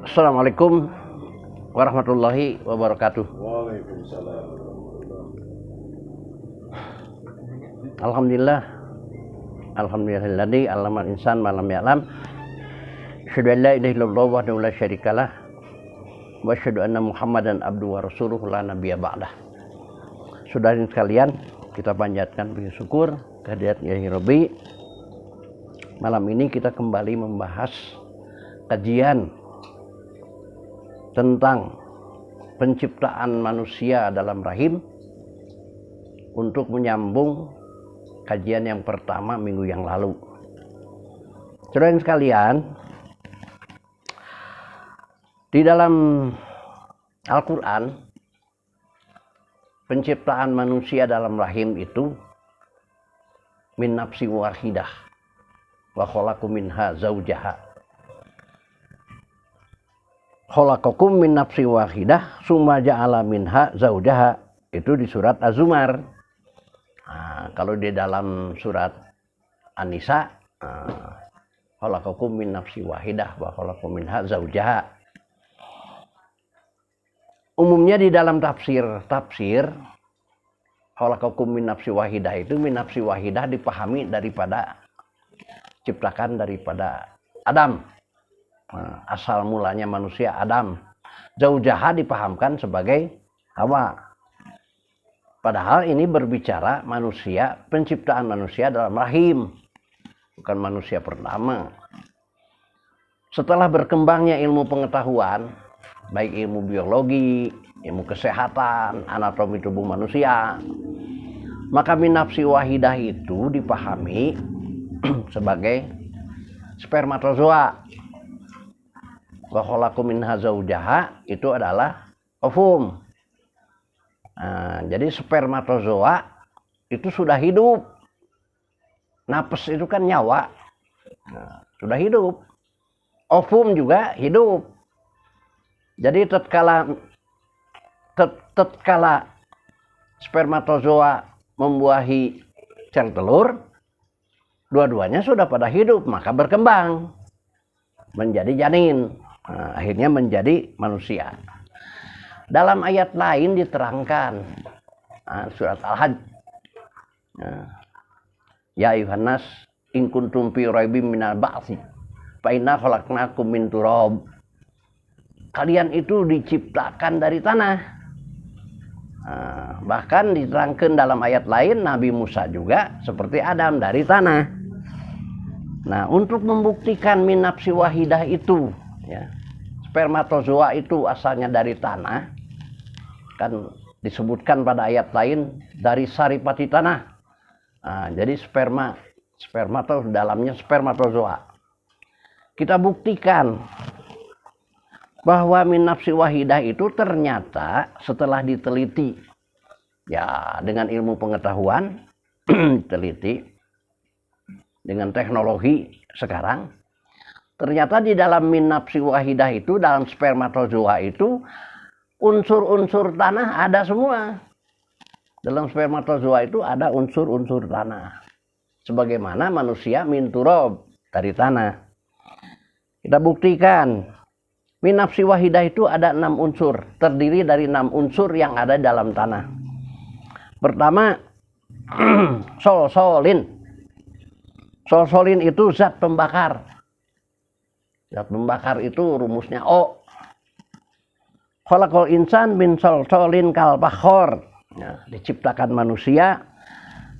Assalamualaikum warahmatullahi wabarakatuh. Waalaikumsalam. Alhamdulillah. Alhamdulillahilladzi 'allamal insan ma lam ya'lam. Asyhadu an la ilaha illallah wahdahu la syarikalah wa asyhadu anna Muhammadan abduhu wa rasuluhu la nabiyya ba'dah. Saudara sekalian, kita panjatkan puji syukur kehadirat Ilahi Rabbi. Malam ini kita kembali membahas kajian tentang penciptaan manusia dalam rahim untuk menyambung kajian yang pertama minggu yang lalu. Saudara sekalian, di dalam Al-Quran, penciptaan manusia dalam rahim itu min nafsi wahidah wa khalaqu minha zaujaha. Khalaqakum min nafsi wahidah summa ja'ala minha zaujaha. Itu di surat Az-Zumar. Nah, kalau di dalam surat An-Nisa, khalaqakum min nafsi wahidah wa khalaqu minha zaujaha. Umumnya di dalam tafsir khalaqakum min nafsi wahidah itu min nafsi wahidah dipahami daripada ciptakan daripada Adam. Asal mulanya manusia Adam. Zaujaha dipahamkan sebagai Hawa. Padahal ini berbicara manusia, penciptaan manusia dalam rahim, bukan manusia pertama. Setelah berkembangnya ilmu pengetahuan, baik ilmu biologi, ilmu kesehatan, anatomi tubuh manusia, maka min nafsi wahidah itu dipahami sebagai spermatozoa. Wa khalaqu minha zaujaha itu adalah ovum. Nah, jadi spermatozoa itu sudah hidup. Napas itu kan nyawa. Nah, sudah hidup. Ovum juga hidup. Jadi tatkala spermatozoa membuahi sel telur, dua-duanya sudah pada hidup, maka berkembang menjadi janin. Nah, akhirnya menjadi manusia. Dalam ayat lain diterangkan, surat Al-Hajj, ya ayuhan nas in kuntum fi raibim minal ba'tsi fa inna khalaqnakum min turab. Kalian itu diciptakan dari tanah. Bahkan diterangkan dalam ayat lain, Nabi Musa juga seperti Adam dari tanah. Nah, untuk membuktikan min nafsi wahidah itu, ya, spermatozoa itu asalnya dari tanah, kan disebutkan pada ayat lain dari saripati tanah. Nah, jadi sperma itu dalamnya spermatozoa. Kita buktikan bahwa min nafsi wahidah itu ternyata setelah diteliti, ya, dengan ilmu pengetahuan, diteliti dengan teknologi sekarang, ternyata di dalam min nafsi wahidah itu, dalam spermatozoa itu, unsur-unsur tanah ada semua. Dalam spermatozoa itu ada unsur-unsur tanah. Sebagaimana manusia min turab, dari tanah. Kita buktikan, min nafsi wahidah itu ada 6 unsur. Terdiri dari 6 unsur yang ada dalam tanah. Pertama, solsolin. Solsolin itu zat pembakar. Zat pembakar itu rumusnya O. Khalaqal insan min solsolin kal fakhor. Ya, diciptakan manusia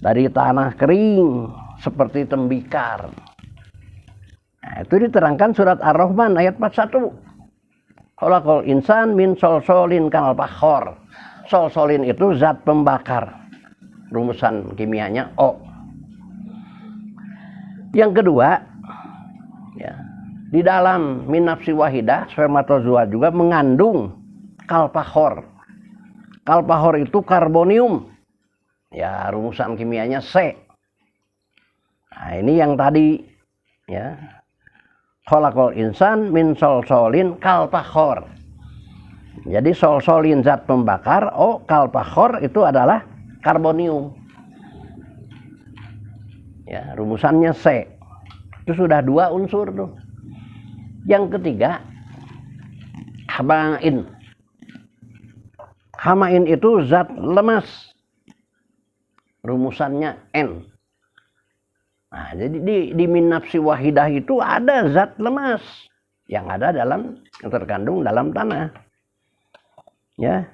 dari tanah kering seperti tembikar. Nah, itu diterangkan surat Ar-Rahman ayat 41. Khalaqal insan min solsolin kal fakhor. Solsolin itu zat pembakar. Rumusan kimianya O. Yang kedua, ya, di dalam min nafsi wahidah, spermatozoa juga mengandung kalpahor. Kalpahor itu karbonium. Ya, rumusan kimianya C. Nah, ini yang tadi, ya. Khalaqal insan min solsolin kalpahor. Jadi solsolin zat pembakar, kalpahor itu adalah karbonium. Ya, rumusannya C. Itu sudah 2 unsur tuh. Yang ketiga, hamain. Hamain itu zat lemas. Rumusannya N. Nah, jadi di min nafsi wahidah itu ada zat lemas yang terkandung dalam tanah. Ya.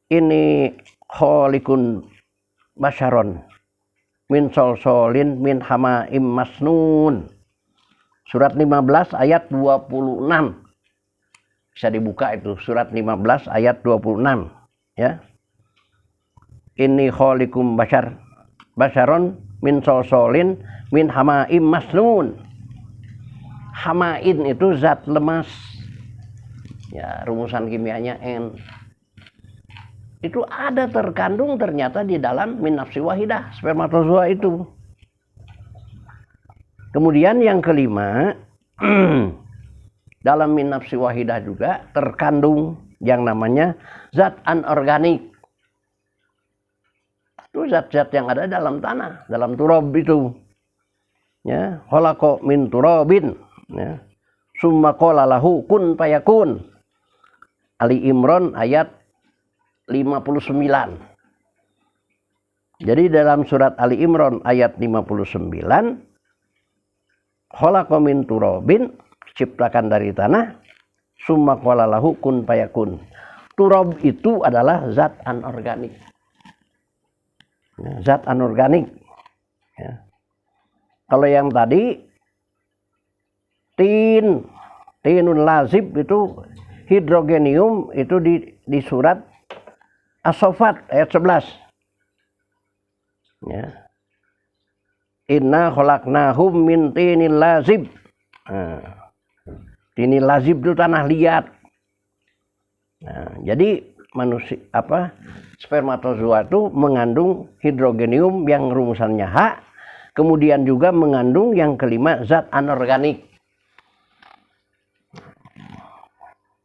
Ini kholikun basyaron min solsolin min hamaim masnun. Surat 15 ayat 26. Bisa dibuka itu, surat 15 ayat 26, ya. Ini kholikum basyaron min solsolin min hamaim masnun. Hamain itu zat lemas. Ya, rumusan kimianya N. Itu ada terkandung ternyata di dalam min nafsi wahidah, spermatozoa itu. Kemudian yang kelima, dalam min nafsi wahidah juga terkandung yang namanya zat anorganik. Itu zat-zat yang ada dalam tanah, dalam turab itu. Ya, khalaqa min turabin, ya. Summa qala lahu kun fayakun. Ali Imran ayat 59. Jadi dalam surat Ali Imran ayat 59, khalaqa min turabin, ciptakan dari tanah, summa qala lahu kun fayakun. Turab itu adalah zat anorganik. Ya, zat anorganik. Ya. Kalau yang tadi tinun lazib itu hidrogenium itu di surat As-Saffat ayat 11. Ya. Inna khalaqnahum min tinil lazib. Nah, tinil lazib itu tanah liat. Nah, jadi manusia spermatozoa itu mengandung hidrogenium yang rumusannya H, kemudian juga mengandung yang kelima zat anorganik.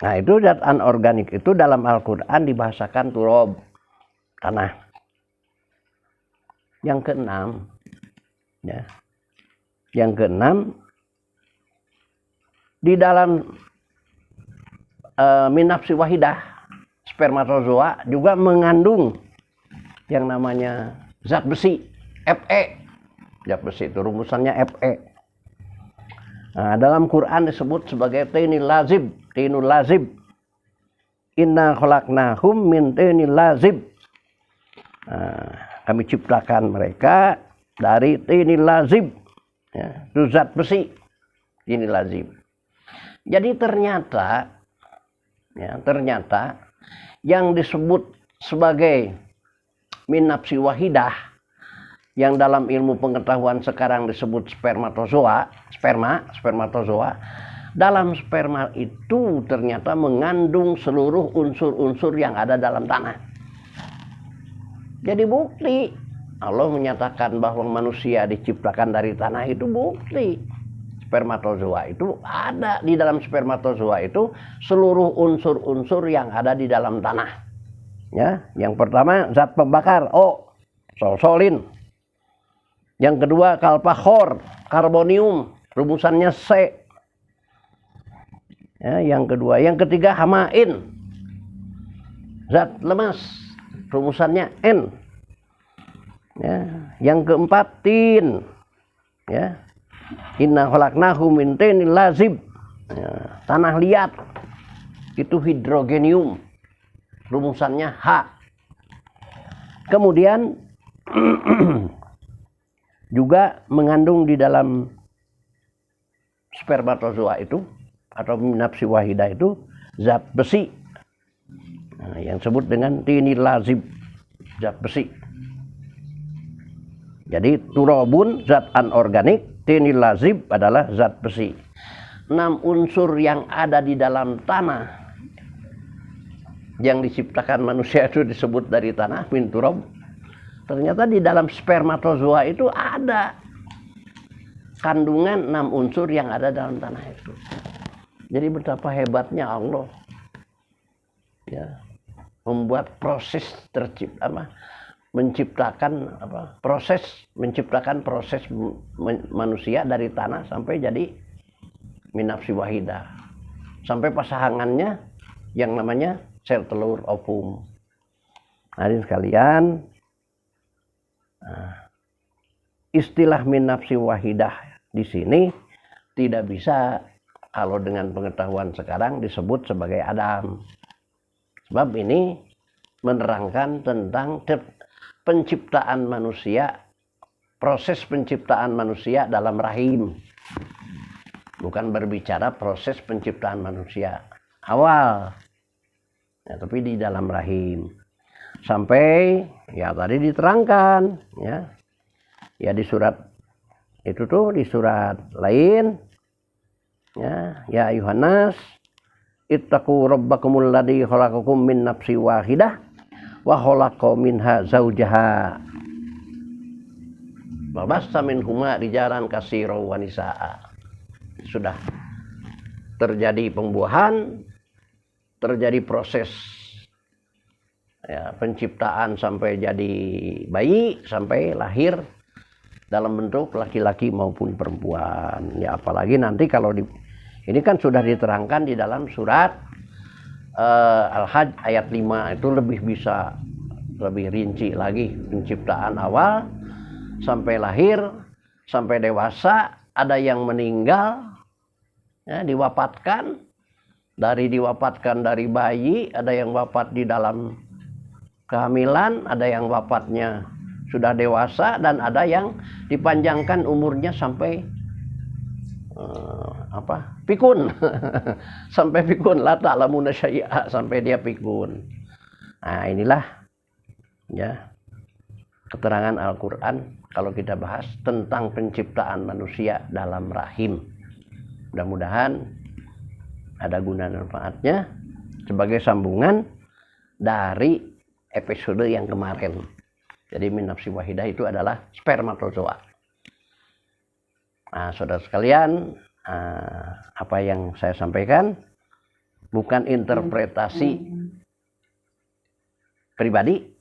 Nah, itu zat anorganik itu dalam Al-Qur'an dibahasakan turab, tanah. Yang keenam, ya. Yang keenam, di dalam min nafsi wahidah, spermatozoa juga mengandung yang namanya zat besi, Fe. Zat besi itu rumusannya Fe. Nah, dalam Quran disebut sebagai tinul lazib. Inna khalaqnahum min tinil lazib. Nah, kami ciptakan mereka dari tinil lazib. Ya, itu zat besi, tinil lazib. Jadi ternyata yang disebut sebagai min nafsi wahidah, yang dalam ilmu pengetahuan sekarang disebut spermatozoa, dalam sperma itu ternyata mengandung seluruh unsur-unsur yang ada dalam tanah. Jadi bukti Allah menyatakan bahwa manusia diciptakan dari tanah, itu bukti. Spermatozoa itu ada di dalam spermatozoa itu seluruh unsur-unsur yang ada di dalam tanah. Ya, yang pertama zat pembakar solsolin. Yang kedua kalpahor, karbonium, rumusannya C. Ya, yang kedua, yang ketiga hamain, zat lemas, rumusannya N. Ya, yang keempat tin. Ya. Inna khalaqnahum min tinil lazib. Ya, tanah liat. Itu hidrogenium. Rumusannya H. Kemudian juga mengandung di dalam spermatozoa itu atau nafsi wahidah itu zat besi. Nah, yang disebut dengan tinil lazib, zat besi. Jadi turabun zat anorganik, tinil lazib adalah zat besi. 6 unsur yang ada di dalam tanah yang diciptakan manusia itu disebut dari tanah, min turab. Ternyata di dalam spermatozoa itu ada kandungan 6 unsur yang ada dalam tanah itu. Jadi betapa hebatnya Allah, ya, membuat proses menciptakan proses manusia dari tanah sampai jadi min nafsi wahidah. Sampai pasangannya yang namanya sel telur ovum. Hadirin sekalian, istilah min nafsi wahidah di sini tidak bisa kalau dengan pengetahuan sekarang disebut sebagai Adam. Sebab ini menerangkan tentang penciptaan manusia, proses penciptaan manusia dalam rahim. Bukan berbicara proses penciptaan manusia awal, ya, tapi di dalam rahim. Sampai ya tadi diterangkan, ya di surat itu tuh, di surat lain, ya ayuhanas ittaqu rabbakumul ladzi khalaqakum min nafsin wahidah wa khalaqa minha zaujaha wa bassa minhuma rijalan katsiran wa nisaa. Sudah terjadi pembuahan, terjadi proses ya, penciptaan sampai jadi bayi, sampai lahir dalam bentuk laki-laki maupun perempuan. Ya apalagi nanti kalau ini kan sudah diterangkan di dalam surat Al-Hajj ayat 5, itu lebih rinci lagi penciptaan awal sampai lahir sampai dewasa. Ada yang meninggal, ya, diwafatkan dari bayi, ada yang wafat di dalam kehamilan, ada yang wafatnya sudah dewasa, dan ada yang dipanjangkan umurnya sampai pikun. Sampai pikun, la ta'lamuna syai'a, sampai dia pikun. Nah, inilah ya keterangan Al-Qur'an kalau kita bahas tentang penciptaan manusia dalam rahim. Mudah-mudahan ada guna dan manfaatnya sebagai sambungan dari episode yang kemarin. Jadi min nafsi wahidah itu adalah spermatozoa. Nah, saudara sekalian, apa yang saya sampaikan bukan interpretasi pribadi,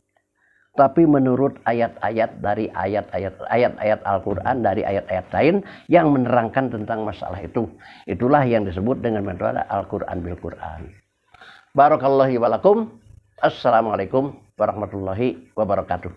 tapi menurut ayat-ayat dari ayat-ayat Al-Qur'an, dari ayat-ayat lain yang menerangkan tentang masalah itu. Itulah yang disebut dengan metode Al-Qur'an bil Qur'an. Barakallahu wa lakum. Assalamualaikum warahmatullahi wabarakatuh.